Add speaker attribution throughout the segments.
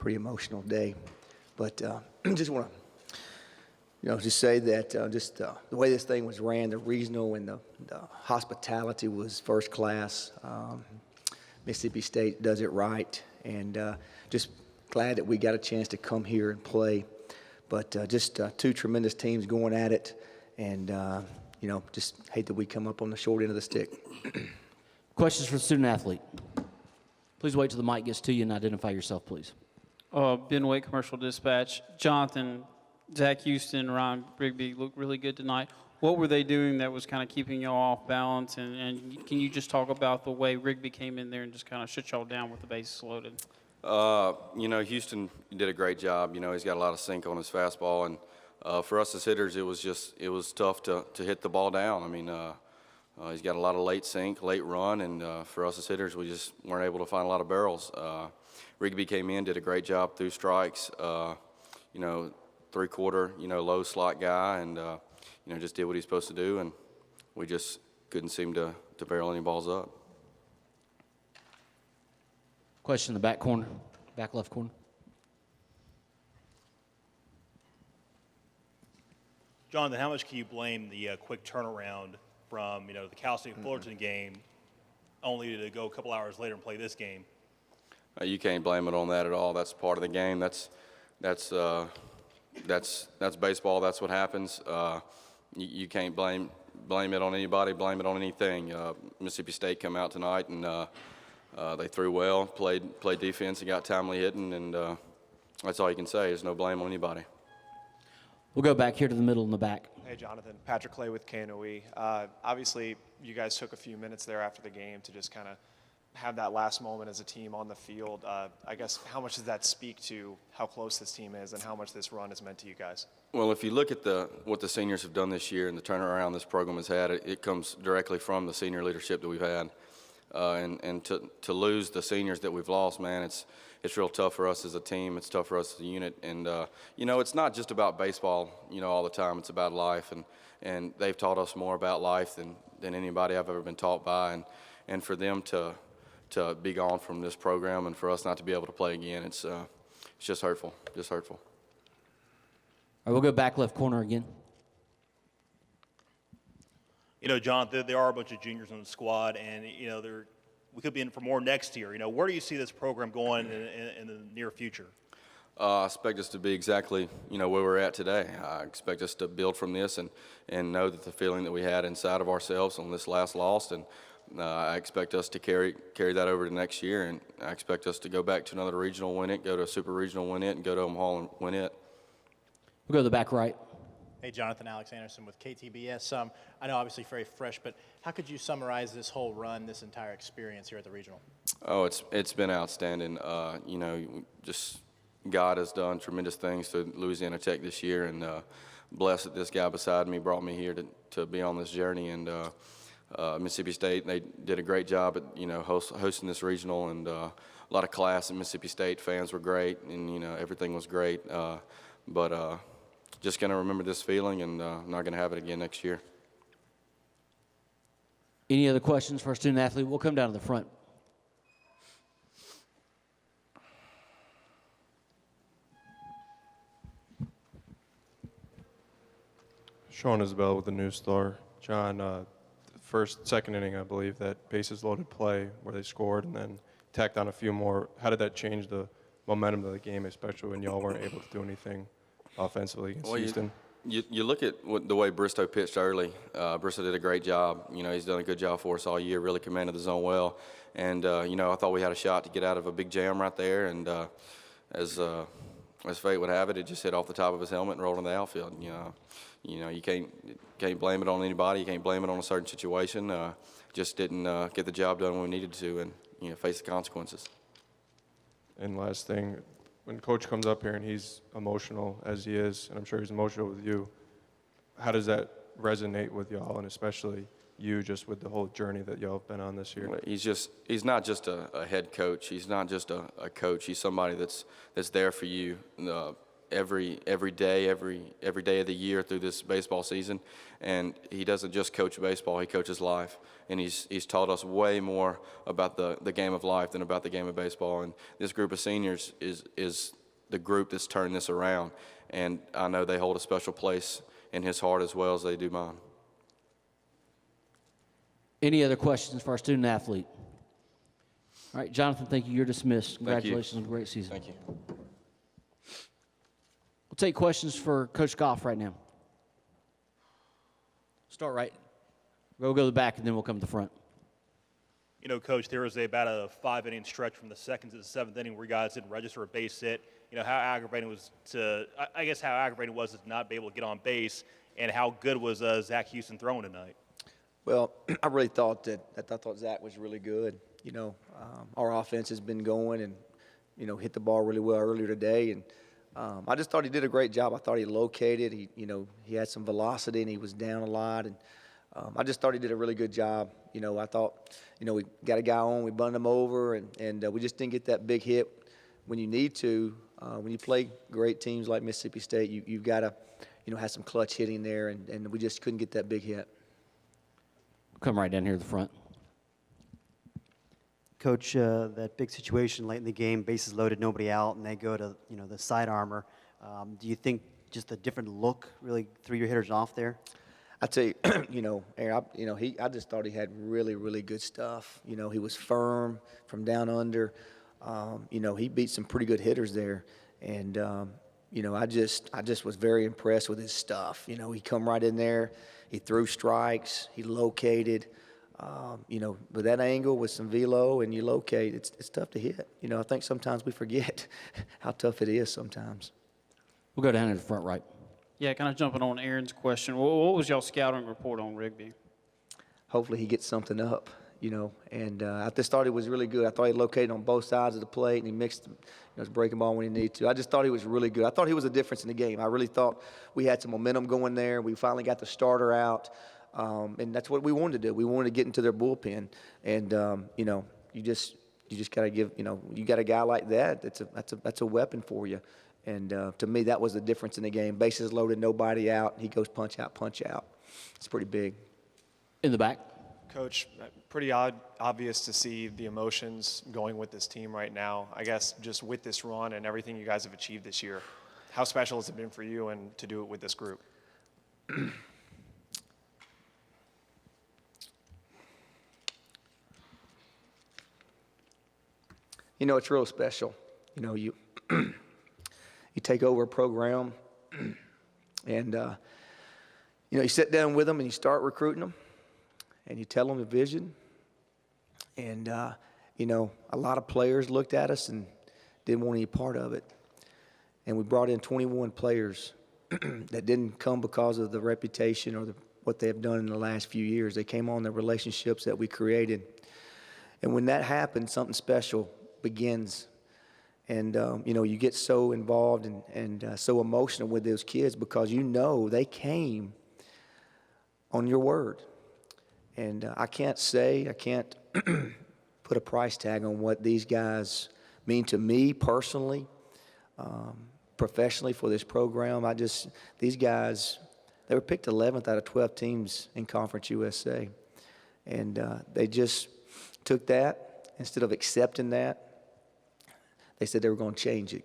Speaker 1: pretty emotional day. But just want to, just say that the way this thing was ran, the regional and the hospitality was first class. Mississippi State does it right, and just glad that we got a chance to come here and play. But just two tremendous teams going at it, and just hate that we come up on the short end of the stick.
Speaker 2: Questions for the student athlete. Please wait till the mic gets to you and identify yourself, please.
Speaker 3: Ben Wake, Commercial Dispatch. Jonathan, Zach Houston, Ryan Rigby looked really good tonight. What were they doing that was kind of keeping y'all off balance? And can you just talk about the way Rigby came in there and just kind of shut y'all down with the bases loaded?
Speaker 4: Houston did a great job. He's got a lot of sink on his fastball. And for us as hitters, it was tough to hit the ball down. I mean, he's got a lot of late sink, late run. And for us as hitters, we just weren't able to find a lot of barrels. Rigby came in, did a great job through strikes. Three-quarter, low slot guy, and just did what he's supposed to do, and we just couldn't seem to barrel any balls up.
Speaker 2: Question in the back corner, back left corner.
Speaker 5: Jonathan, how much can you blame the quick turnaround from the Cal State Fullerton game, only to go a couple hours later and play this game?
Speaker 4: You can't blame it on that at all. That's part of the game. That's baseball. That's what happens. You can't blame it on anybody, blame it on anything. Mississippi State come out tonight and they threw well, played defense and got timely hitting, and that's all you can say. There's no blame on anybody.
Speaker 2: We'll go back here to the middle in the back.
Speaker 6: Hey, Jonathan. Patrick Clay with KNOE. Obviously, you guys took a few minutes there after the game to just kind of have that last moment as a team on the field. I guess how much does that speak to how close this team is and how much this run has meant to you guys?
Speaker 4: Well, if you look at what the seniors have done this year and the turnaround this program has had, it comes directly from the senior leadership that we've had. And to lose the seniors that we've lost, man, it's real tough for us as a team. It's tough for us as a unit. And, it's not just about baseball, all the time. It's about life. And they've taught us more about life than anybody I've ever been taught by. And for them to be gone from this program and for us not to be able to play again, it's just hurtful, just hurtful.
Speaker 2: All right, we'll go back left corner again.
Speaker 5: John, there are a bunch of juniors on the squad, and we could be in for more next year. Where do you see this program going in the near future?
Speaker 4: I expect us to be exactly, where we're at today. I expect us to build from this and know that the feeling that we had inside of ourselves on this last loss, and I expect us to carry that over to next year, and I expect us to go back to another regional, win it, go to a super regional, win it, and go to Omaha and win it.
Speaker 2: We'll go to the back right.
Speaker 7: Hey, Jonathan, Alex Anderson with KTBS. I know obviously very fresh, but how could you summarize this whole run, this entire experience here at the regional?
Speaker 4: Oh, it's been outstanding. Just God has done tremendous things to Louisiana Tech this year, and blessed that this guy beside me brought me here to be on this journey. And Mississippi State, they did a great job at hosting this regional, and a lot of class at Mississippi State. Fans were great, and everything was great. But just going to remember this feeling, and not going to have it again next year.
Speaker 2: Any other questions for our student athlete? We'll come down to the front.
Speaker 8: Sean Isabel with the News Star. John, second inning, I believe, that bases loaded play where they scored and then tacked on a few more. How did that change the momentum of the game, especially when y'all weren't able to do anything offensively against Houston?
Speaker 4: You look at the way Bristow pitched early. Bristow did a great job. He's done a good job for us all year, really commanded the zone well. And, I thought we had a shot to get out of a big jam right there. And as fate would have it, it just hit off the top of his helmet and rolled in the outfield. You can't blame it on anybody. You can't blame it on a certain situation. Just didn't get the job done when we needed to and, face the consequences.
Speaker 8: And last thing, when Coach comes up here and he's emotional as he is, and I'm sure he's emotional with you, how does that resonate with y'all, and especially you, just with the whole journey that y'all have been on this year?
Speaker 4: He's not just a head coach. He's not just a coach. He's somebody that's there for you every day of the year through this baseball season. And he doesn't just coach baseball, he coaches life. And he's taught us way more about the game of life than about the game of baseball. And this group of seniors is the group that's turned this around. And I know they hold a special place in his heart as well as they do mine.
Speaker 2: Any other questions for our student athlete? All right, Jonathan, thank you. You're dismissed.
Speaker 4: Thank you.
Speaker 2: Congratulations on a great season.
Speaker 4: Thank you.
Speaker 2: We'll take questions for Coach Goff right now. Start right. We'll go to the back, and then we'll come to the front.
Speaker 5: You know, Coach, there was about a 5-inning stretch from the second to the seventh inning where you guys didn't register a base hit. You know, how aggravating was I guess how aggravating was it to not be able to get on base, and how good was Zach Houston throwing tonight?
Speaker 1: Well, I really thought I thought Zach was really good. You know, our offense has been going and, you know, hit the ball really well earlier today. And I just thought he did a great job. I thought he located. He had some velocity and he was down a lot. And I just thought he did a really good job. You know, I thought, you know, we got a guy on, we bunned him over, and we just didn't get that big hit when you need to. When you play great teams like Mississippi State, you've got to, you know, have some clutch hitting there, and we just couldn't get that big hit.
Speaker 2: Come right down here to the front.
Speaker 9: Coach, that big situation late in the game, bases loaded, nobody out, and they go to, you know, the side armor. Do you think just a different look really threw your hitters off there?
Speaker 1: I tell you, you know, Aaron, I just thought he had really, really good stuff. You know, he was firm from down under. You know, he beat some pretty good hitters there, and you know, I just was very impressed with his stuff. You know, he come right in there, he threw strikes, he located. You know, with that angle with some velo and you locate, it's tough to hit. You know, I think sometimes we forget how tough it is sometimes.
Speaker 2: We'll go down to the front right.
Speaker 3: Yeah, kind of jumping on Aaron's question. What was y'all scouting report on Rigby?
Speaker 1: Hopefully he gets something up, you know. And I just thought he was really good. I thought he located on both sides of the plate and he mixed, you know, his breaking ball when he needed to. I just thought he was really good. I thought he was a difference in the game. I really thought we had some momentum going there. We finally got the starter out. And that's what we wanted to do. We wanted to get into their bullpen. And, you know, you just got to give, you know, you got a guy like that, that's a weapon for you. And to me, that was the difference in the game. Bases loaded, nobody out. He goes punch out, punch out. It's pretty big.
Speaker 2: In the back.
Speaker 6: Coach, pretty obvious to see the emotions going with this team right now. I guess just with this run and everything you guys have achieved this year, how special has it been for you and to do it with this group?
Speaker 1: You know, it's real special. You know, you you take over a program and, you know, you sit down with them and you start recruiting them and you tell them the vision. And, you know, a lot of players looked at us and didn't want any part of it. And we brought in 21 players that didn't come because of the reputation or what they have done in the last few years. They came on the relationships that we created. And when that happens, something special begins. And, you know, you get so involved and so emotional with those kids because you know they came on your word. And I can't put a price tag on what these guys mean to me personally, professionally for this program. These guys, they were picked 11th out of 12 teams in Conference USA. And they just took that, instead of accepting that, they said they were going to change it.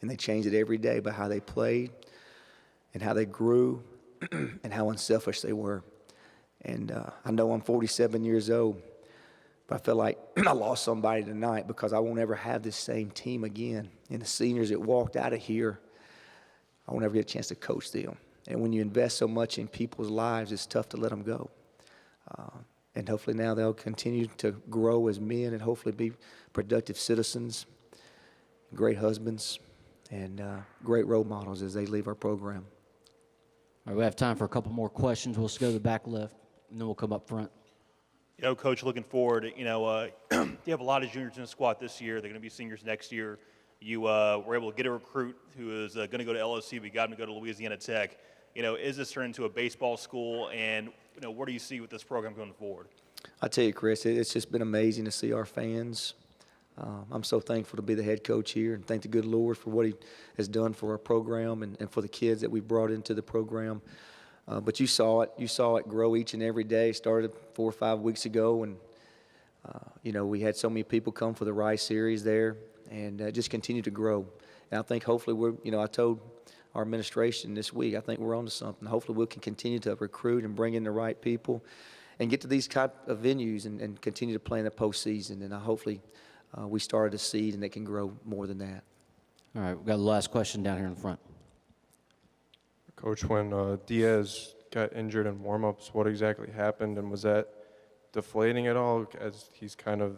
Speaker 1: And they changed it every day by how they played and how they grew and how unselfish they were. And I know I'm 47 years old, but I feel like I lost somebody tonight because I won't ever have this same team again. And the seniors that walked out of here, I won't ever get a chance to coach them. And when you invest so much in people's lives, it's tough to let them go. And hopefully now they'll continue to grow as men and hopefully be productive citizens, great husbands, and great role models as they leave our program.
Speaker 2: All right, we have time for a couple more questions. We'll just go to the back left, and then we'll come up front.
Speaker 5: You know, Coach, looking forward, you know, you have a lot of juniors in the squad this year. They're going to be seniors next year. You were able to get a recruit who is going to go to LSU, but got him to go to Louisiana Tech. You know, is this turned into a baseball school? And, you know, where do you see with this program going forward?
Speaker 1: I tell you, Chris, it's just been amazing to see our fans I'm so thankful to be the head coach here and thank the good Lord for what he has done for our program and for the kids that we've brought into the program. But you saw it grow each and every day. Started 4 or 5 weeks ago, and we had so many people come for the Rice Series there, and just continue to grow. And I think hopefully I told our administration this week, I think we're on to something. Hopefully we can continue to recruit and bring in the right people and get to these type of venues and continue to play in the postseason. And hopefully we started a seed and they can grow more than that.
Speaker 2: All right, we've got the last question down here in front.
Speaker 8: Coach, when Diaz got injured in warm-ups, what exactly happened, and was that deflating at all, as he's kind of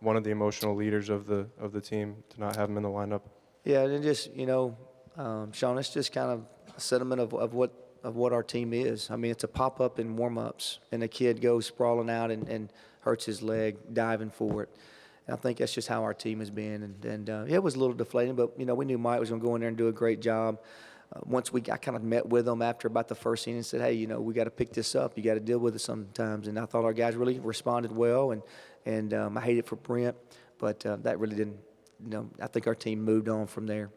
Speaker 8: one of the emotional leaders of the team, to not have him in the lineup?
Speaker 1: Yeah, and just Sean, it's just kind of a sentiment of what our team is. I mean, it's a pop-up in warm-ups, and a kid goes sprawling out and hurts his leg diving for it. And I think that's just how our team has been. And it was a little deflating, but we knew Mike was going to go in there and do a great job. I kind of met with them after about the first inning and said, hey, we got to pick this up. You got to deal with it sometimes. And I thought our guys really responded well, and I hate it for Brent, but that really didn't. I think our team moved on from there.